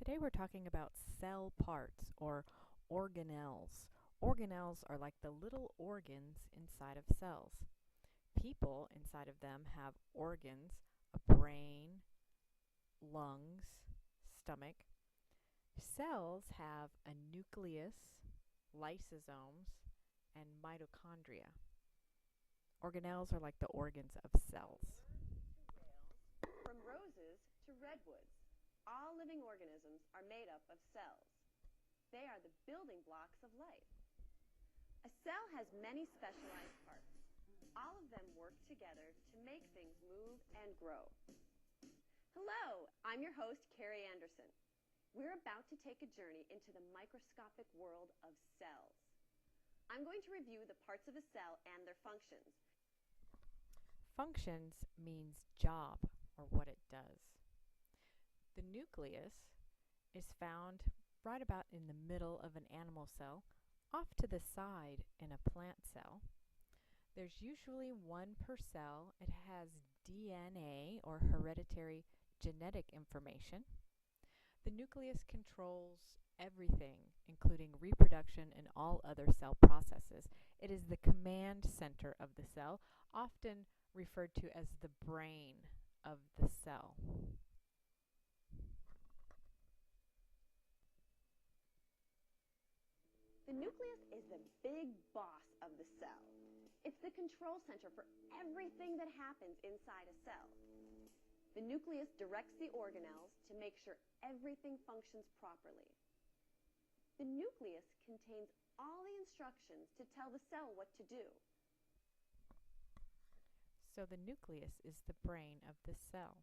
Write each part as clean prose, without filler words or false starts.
Today we're talking about cell parts or organelles. Organelles are like the little organs inside of cells. People inside of them have organs, a brain, lungs, stomach. Cells have a nucleus, lysosomes, and mitochondria. Organelles are like the organs of cells. From roses to redwoods, all living organisms are made up of cells. They are the building blocks of life. A cell has many specialized parts. All of them work together to make things move and grow. Hello, I'm your host, Carrie Anderson. We're about to take a journey into the microscopic world of cells. I'm going to review the parts of a cell and their functions. Functions means job or what it does. The nucleus is found right about in the middle of an animal cell, off to the side in a plant cell. There's usually one per cell. It has DNA or hereditary genetic information. The nucleus controls everything, including reproduction and all other cell processes. It is the command center of the cell, often referred to as the brain of the cell. The nucleus is the big boss of the cell. It's the control center for everything that happens inside a cell. The nucleus directs the organelles to make sure everything functions properly. The nucleus contains all the instructions to tell the cell what to do. So the nucleus is the brain of the cell.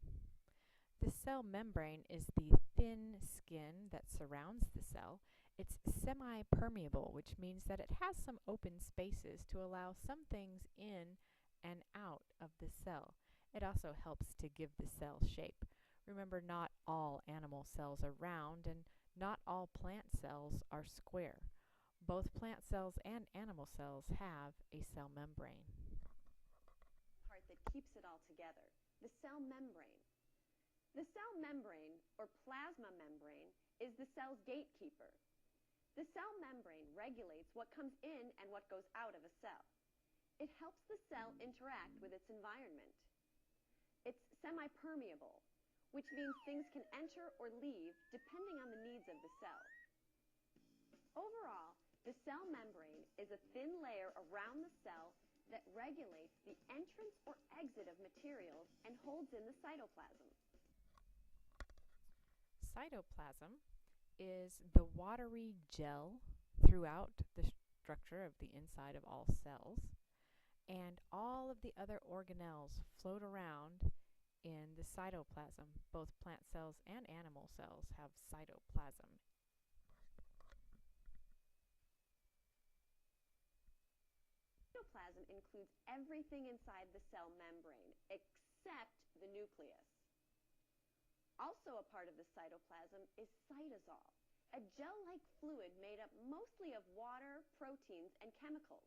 The cell membrane is the thin skin that surrounds the cell. It's semi-permeable, which means that it has some open spaces to allow some things in and out of the cell. It also helps to give the cell shape. Remember, not all animal cells are round and not all plant cells are square. Both plant cells and animal cells have a cell membrane. Part that keeps it all together, the cell membrane. The cell membrane, or plasma membrane, is the cell's gatekeeper. The cell membrane regulates what comes in and what goes out of a cell. It helps the cell interact with its environment. It's semi-permeable, which means things can enter or leave depending on the needs of the cell. Overall, the cell membrane is a thin layer around the cell that regulates the entrance or exit of materials and holds in the cytoplasm. Cytoplasm is the watery gel throughout the structure of the inside of all cells, and all of the other organelles float around in the cytoplasm. Both plant cells and animal cells have cytoplasm. Cytoplasm includes everything inside the cell membrane except the nucleus. Also a part of the cytoplasm is cytosol, a gel-like fluid made up mostly of water, proteins, and chemicals.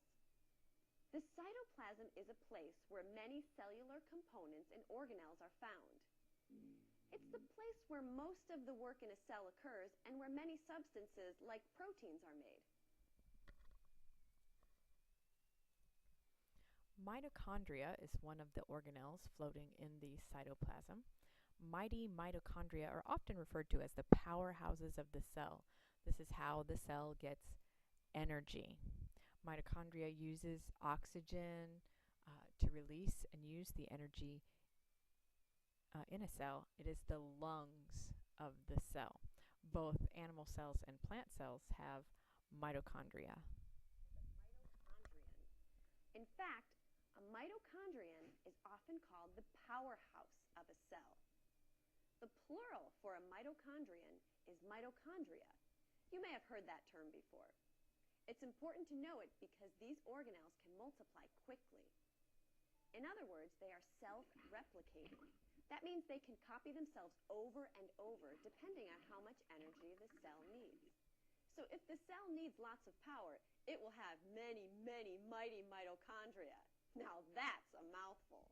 The cytoplasm is a place where many cellular components and organelles are found. It's the place where most of the work in a cell occurs and where many substances like proteins are made. Mitochondria is one of the organelles floating in the cytoplasm. Mighty mitochondria are often referred to as the powerhouses of the cell. This is how the cell gets energy. Mitochondria uses oxygen to release and use the energy in a cell. It is the lungs of the cell. Both animal cells and plant cells have mitochondria. In fact, a mitochondrion is often called the powerhouse of a cell. The plural for a mitochondrion is mitochondria. You may have heard that term before. It's important to know it because these organelles can multiply quickly. In other words, they are self-replicating. That means they can copy themselves over and over depending on how much energy the cell needs. So if the cell needs lots of power, it will have many, many mighty mitochondria. Now that's a mouthful.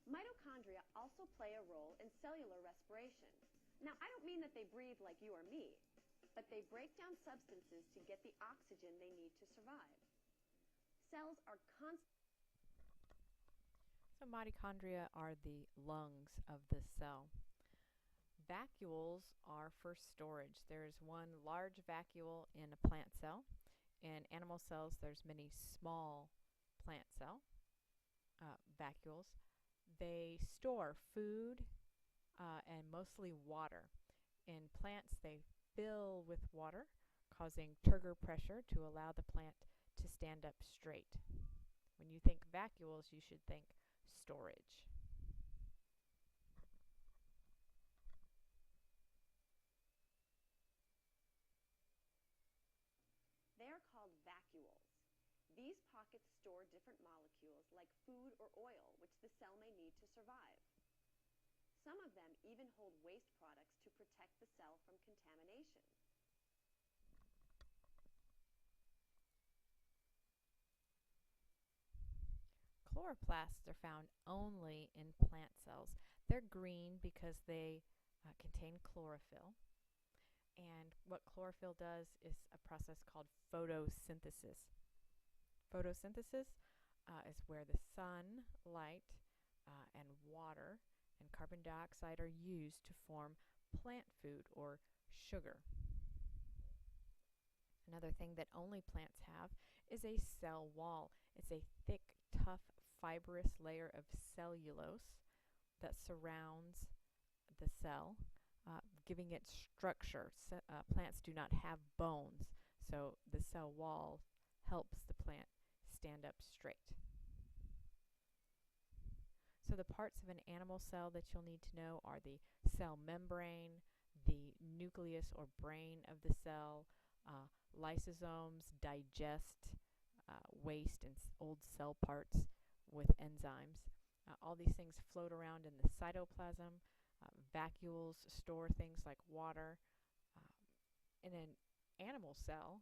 Mitochondria also play a role in cellular respiration. Now, I don't mean that they breathe like you or me, but they break down substances to get the oxygen they need to survive. Cells are constantly. So mitochondria are the lungs of the cell. Vacuoles are for storage. There is one large vacuole in a plant cell. In animal cells, there's many small plant cell vacuoles. They store food and mostly water. In plants, they fill with water, causing turgor pressure to allow the plant to stand up straight. When you think vacuoles, you should think storage. They are called vacuoles. These pockets store different molecules like food or oil, which the cell may need to survive. Some of them even hold waste products to protect the cell from contamination. Chloroplasts are found only in plant cells. They're green because they contain chlorophyll. And what chlorophyll does is a process called photosynthesis. Photosynthesis is where the sunlight and water and carbon dioxide are used to form plant food or sugar. Another thing that only plants have is a cell wall. It's a thick, tough, fibrous layer of cellulose that surrounds the cell, giving it structure. Plants do not have bones, so the cell wall helps the plant stand up straight. So the parts of an animal cell that you'll need to know are the cell membrane, the nucleus or brain of the cell. Lysosomes digest waste and old cell parts with enzymes. All these things float around in the cytoplasm. Vacuoles store things like water. In an animal cell,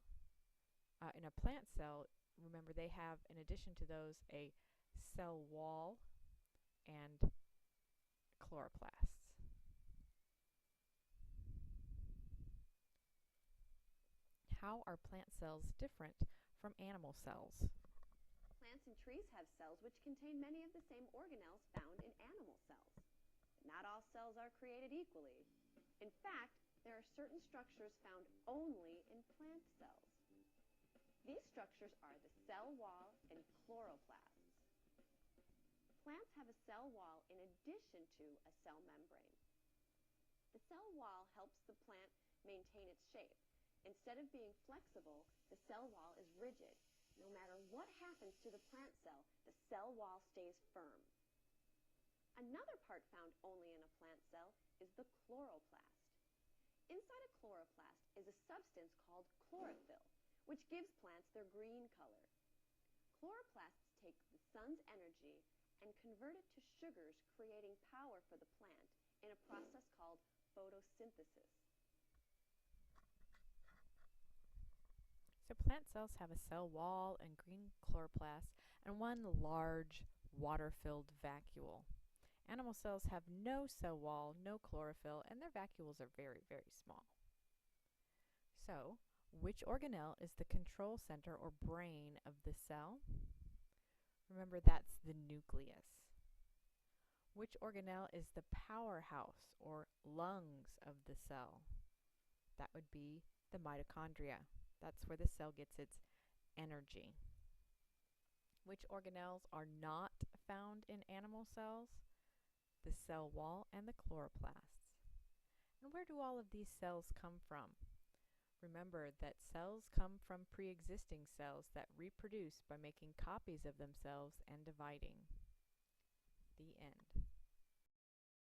in a plant cell, remember they have, in addition to those, a cell wall and chloroplasts. How are plant cells different from animal cells? Plants and trees have cells which contain many of the same organelles found in animal cells. But not all cells are created equally. In fact, there are certain structures found only in plant cells. These structures are the cell wall and chloroplasts. Plants have a cell wall in addition to a cell membrane. The cell wall helps the plant maintain its shape. Instead of being flexible, the cell wall is rigid. No matter what happens to the plant cell wall stays firm. Another part found only in a plant cell is the chloroplast. Inside a chloroplast is a substance called chlorophyll, which gives plants their green color. Chloroplasts take the sun's energy and convert it to sugars, creating power for the plant in a process called photosynthesis. So plant cells have a cell wall and green chloroplast and one large water-filled vacuole. Animal cells have no cell wall, no chlorophyll, and their vacuoles are very, very small. So, which organelle is the control center or brain of the cell? Remember, that's the nucleus. Which organelle is the powerhouse or lungs of the cell? That would be the mitochondria. That's where the cell gets its energy. Which organelles are not found in animal cells? The cell wall and the chloroplasts. And where do all of these cells come from? Remember that cells come from pre-existing cells that reproduce by making copies of themselves and dividing. The end.